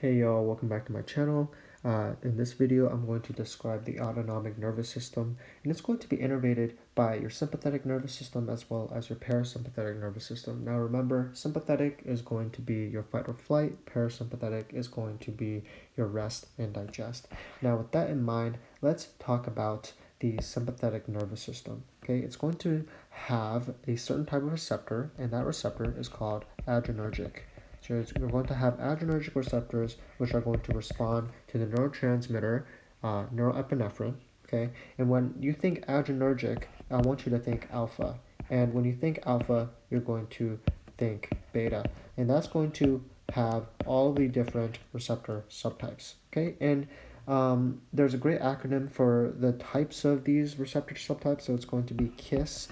Hey y'all, welcome back to my channel. In this video, I'm going to describe the autonomic nervous system, and it's going to be innervated by your sympathetic nervous system as well as your parasympathetic nervous system. Now remember, sympathetic is going to be your fight or flight, parasympathetic is going to be your rest and digest. Now with that in mind, let's talk about the sympathetic nervous system. Okay, it's going to have a certain type of receptor, and that receptor is called adrenergic. So you're going to have adrenergic receptors, which are going to respond to the neurotransmitter, norepinephrine. Okay, and when you think adrenergic, I want you to think alpha. And when you think alpha, you're going to think beta, and that's going to have all the different receptor subtypes. Okay, and there's a great acronym for the types of these receptor subtypes, so it's going to be KISS.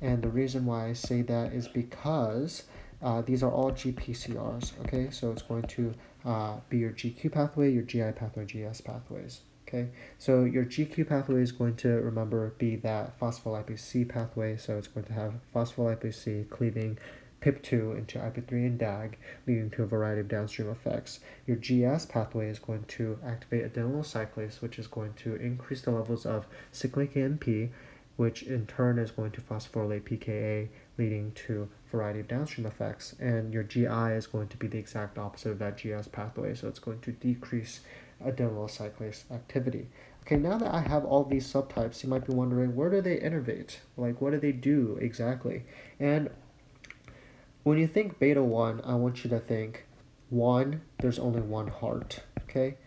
And the reason why I say that is because these are all GPCRs, okay? So it's going to be your GQ pathway, your GI pathway, GS pathways, okay? So your GQ pathway is going to, remember, be that phospholipase C pathway. So it's going to have phospholipase C cleaving PIP2 into IP3 and DAG, leading to a variety of downstream effects. Your GS pathway is going to activate adenylyl cyclase, which is going to increase the levels of cyclic AMP, which in turn is going to phosphorylate pKa, leading to a variety of downstream effects. And your GI is going to be the exact opposite of that GS pathway, so it's going to decrease adenylyl cyclase activity. Okay, now that I have all these subtypes, you might be wondering, where do they innervate? Like, what do they do exactly? And when you think beta 1, I want you to think 1, there's only one heart, okay?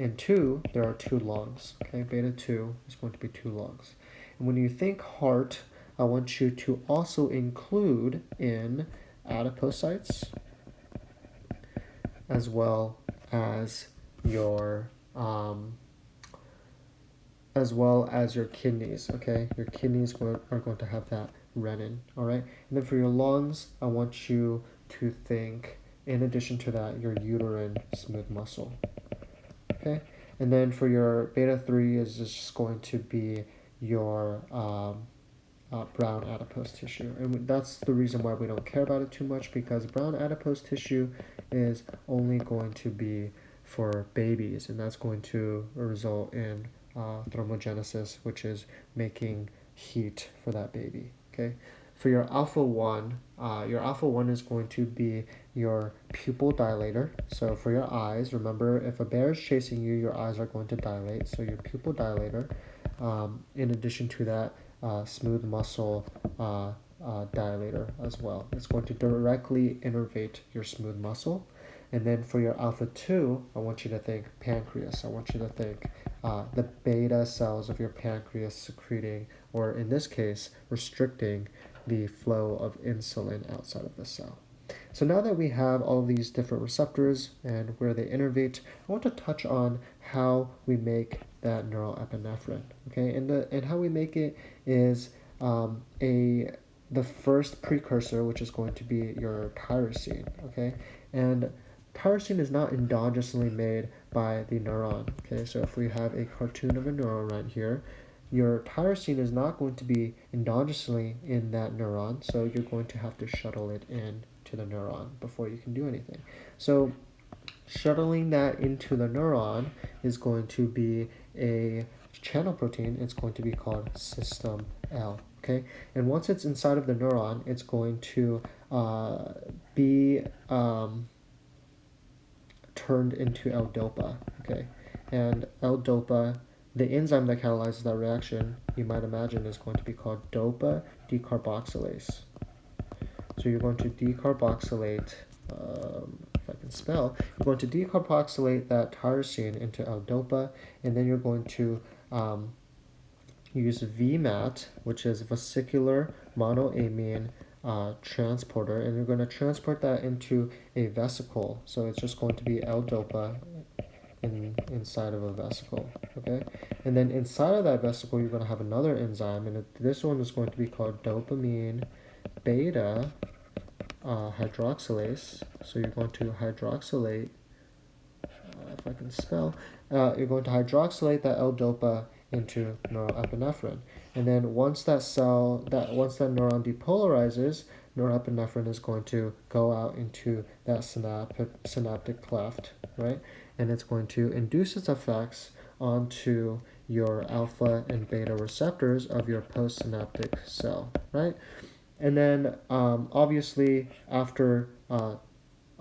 And 2, there are 2 lungs, okay? Beta 2 is going to be 2 lungs. And when you think heart, I want you to also include in adipocytes as well as your kidneys, okay? Your kidneys are going to have that renin, all right? And then for your lungs, I want you to think, in addition to that, your uterine smooth muscle, okay? And then for your beta 3 is just going to be your brown adipose tissue. And that's the reason why we don't care about it too much, because brown adipose tissue is only going to be for babies, and that's going to result in thermogenesis, which is making heat for that baby. Okay. For your alpha 1, is going to be your pupil dilator. So for your eyes, remember, if a bear is chasing you, your eyes are going to dilate. So your pupil dilator. In addition to that, smooth muscle dilator as well. It's going to directly innervate your smooth muscle. And then for your alpha 2, I want you to think pancreas. I want you to think the beta cells of your pancreas secreting, or in this case, restricting the flow of insulin outside of the cell. So now that we have all these different receptors and where they innervate, I want to touch on how we make that norepinephrine. Okay, and how we make it is the first precursor, which is going to be your tyrosine. Okay, and tyrosine is not endogenously made by the neuron. Okay, so if we have a cartoon of a neuron right here, your tyrosine is not going to be endogenously in that neuron, so you're going to have to shuttle it in to the neuron before you can do anything. So shuttling that into the neuron is going to be a channel protein. It's going to be called system L. Okay, and once it's inside of the neuron, it's going to be turned into L-DOPA. Okay, and L-DOPA, the enzyme that catalyzes that reaction, you might imagine, is going to be called DOPA decarboxylase. So you're going to decarboxylate, if I can spell, you're going to decarboxylate that tyrosine into L-DOPA, and then you're going to use VMAT, which is vesicular monoamine transporter, and you're going to transport that into a vesicle. So it's just going to be L-DOPA inside of a vesicle, okay? And then inside of that vesicle, you're going to have another enzyme, and this one is going to be called dopamine beta hydroxylase. So you're going to hydroxylate, if I can spell, you're going to hydroxylate that L-DOPA into norepinephrine. And then once that neuron depolarizes, norepinephrine is going to go out into that synaptic cleft, right? And it's going to induce its effects onto your alpha and beta receptors of your postsynaptic cell, right? And then obviously after a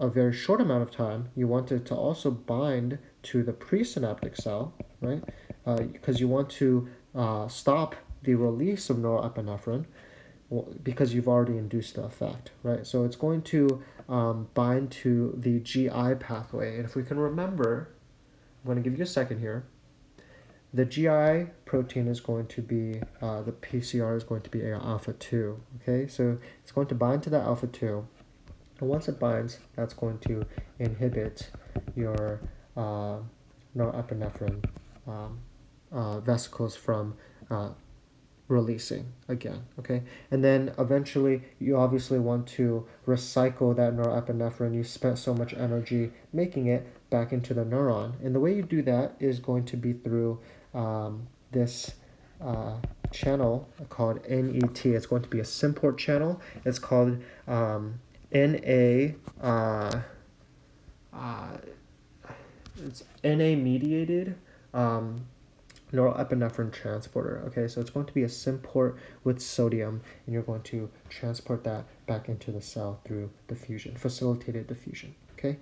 very short amount of time, you want it to also bind to the presynaptic cell, right? Because you want to stop the release of norepinephrine because you've already induced the effect, right? So it's going to bind to the GI pathway. And if we can remember, I'm going to give you a second here. The GI protein is going to be, the PCR is going to be alpha 2, okay? So it's going to bind to that alpha 2. And once it binds, that's going to inhibit your norepinephrine vesicles from releasing again, okay? And then eventually you obviously want to recycle that norepinephrine. You spent so much energy making it back into the neuron. And the way you do that is going to be through this channel called NET. It's going to be a SYMPORT channel. It's called it's NA mediated norepinephrine transporter. Okay, so it's going to be a SYMPORT with sodium, and you're going to transport that back into the cell through diffusion, facilitated diffusion. Okay,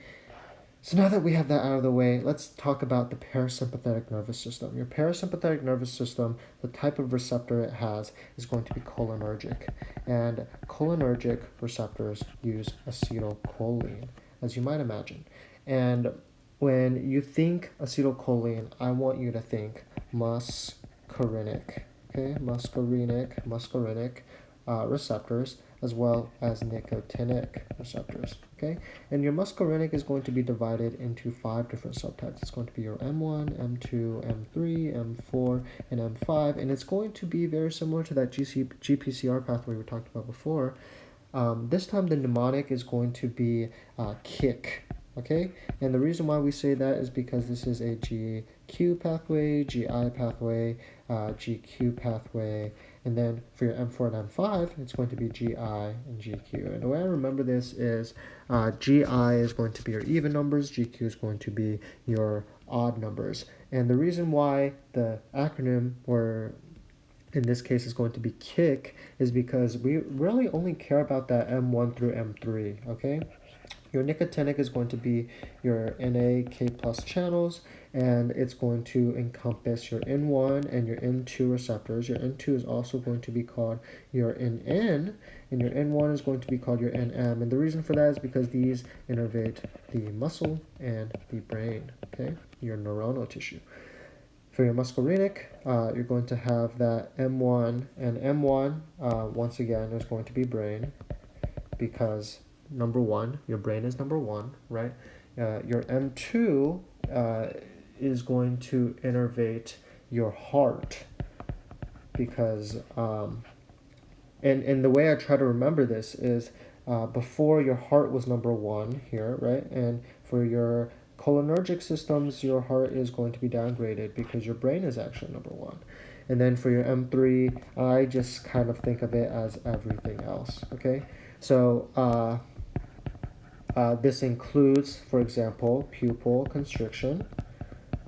so now that we have that out of the way, let's talk about the parasympathetic nervous system. Your parasympathetic nervous system, the type of receptor it has is going to be cholinergic, and cholinergic receptors use acetylcholine, as you might imagine. And when you think acetylcholine, I want you to think muscarinic, okay? Muscarinic receptors, as well as nicotinic receptors, okay? And your muscarinic is going to be divided into 5 different subtypes. It's going to be your M1, M2, M3, M4, and M5, and it's going to be very similar to that GPCR pathway we talked about before. This time the mnemonic is going to be kick, okay? And the reason why we say that is because this is a GQ pathway, GI pathway, GQ pathway, and then for your M4 and M5, it's going to be GI and GQ. And the way I remember this is GI is going to be your even numbers, GQ is going to be your odd numbers. And the reason why the acronym, or in this case is going to be KICK, is because we really only care about that M1 through M3, okay? Your nicotinic is going to be your NA-K+ channels, and it's going to encompass your N1 and your N2 receptors. Your N2 is also going to be called your NN, and your N1 is going to be called your NM. And the reason for that is because these innervate the muscle and the brain, okay? Your neuronal tissue. For your muscarinic, you're going to have that M1, and M1, once again, is going to be brain, because number 1, your brain is number 1, right? Your M2 is going to innervate your heart, because and the way I try to remember this is before your heart was number 1 here, right? And for your cholinergic systems, your heart is going to be downgraded because your brain is actually number 1. And then for your M3, I just kind of think of it as everything else, okay? So this includes, for example, pupil constriction.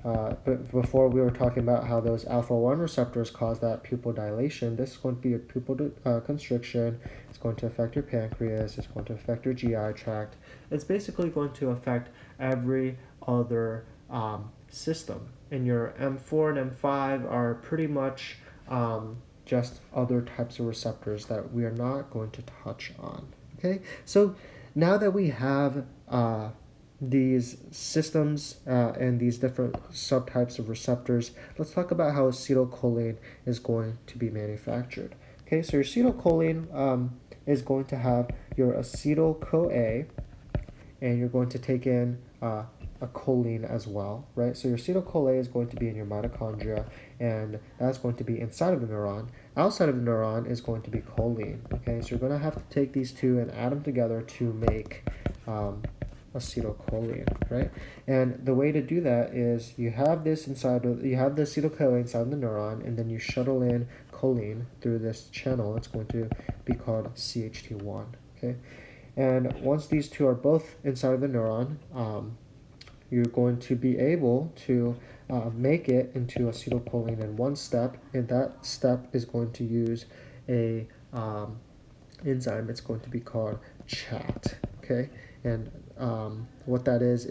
But before we were talking about how those alpha-1 receptors cause that pupil dilation, this is going to be a pupil constriction. It's going to affect your pancreas. It's going to affect your GI tract. It's basically going to affect every other system. And your M4 and M5 are pretty much just other types of receptors that we are not going to touch on. Okay, so now that we have these systems and these different subtypes of receptors, let's talk about how acetylcholine is going to be manufactured. Okay, so your acetylcholine is going to have your acetyl-CoA, and you're going to take in a choline as well, right? So your acetyl-CoA is going to be in your mitochondria, and that's going to be inside of the neuron. Outside of the neuron is going to be choline, okay? So you're going to have to take these two and add them together to make acetylcholine, right? And the way to do that is you have this inside of, you have the acetyl-CoA inside the neuron, and then you shuttle in choline through this channel. It's going to be called CHT1, okay? And once these two are both inside of the neuron, you're going to be able to make it into acetylcholine in one step, and that step is going to use a enzyme. It's going to be called CHAT, okay? And what that is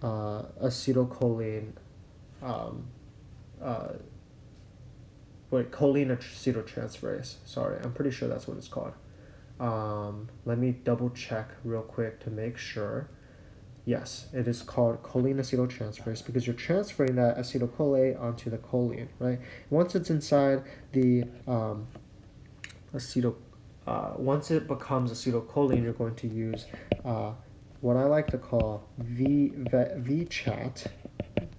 acetylcholine, um, uh, choline acetyltransferase. Sorry, I'm pretty sure that's what it's called. Let me double check real quick to make sure. Yes, it is called choline acetyltransferase because you're transferring that acetylcholine onto the choline, right? Once it's inside the once it becomes acetylcholine, you're going to use what I like to call VCHAT,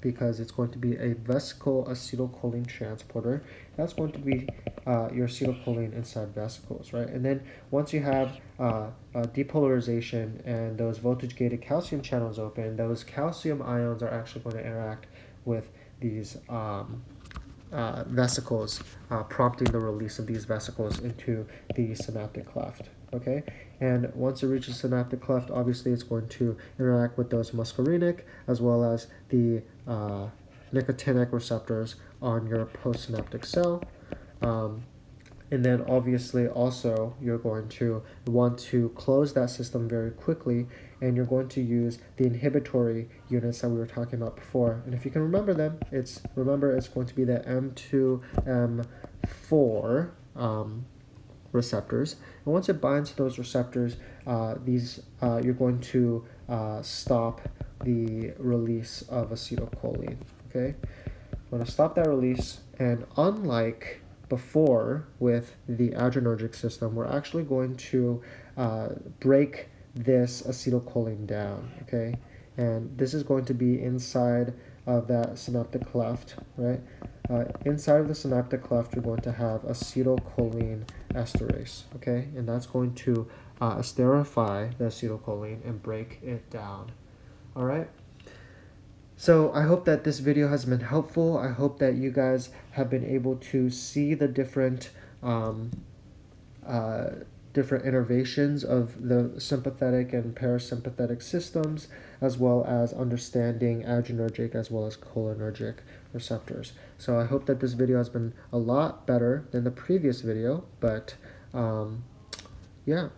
because it's going to be a vesicle acetylcholine transporter. That's going to be your acetylcholine inside vesicles, right? And then once you have depolarization and those voltage-gated calcium channels open, those calcium ions are actually going to interact with these vesicles, prompting the release of these vesicles into the synaptic cleft. Okay, and once it reaches synaptic cleft, obviously it's going to interact with those muscarinic as well as the nicotinic receptors on your postsynaptic cell. And then obviously also you're going to want to close that system very quickly, and you're going to use the inhibitory units that we were talking about before. And if you can remember them, it's going to be the M2, M4 receptors. And once it binds to those receptors, you're going to stop the release of acetylcholine. Okay, I'm going to stop that release, and unlike before with the adrenergic system, we're actually going to break this acetylcholine down, okay? And this is going to be inside of that synaptic cleft, right? Inside of the synaptic cleft, you're going to have acetylcholine esterase, okay? And that's going to esterify the acetylcholine and break it down, all right? So I hope that this video has been helpful. I hope that you guys have been able to see the different different innervations of the sympathetic and parasympathetic systems, as well as understanding adrenergic as well as cholinergic receptors. So I hope that this video has been a lot better than the previous video, but yeah.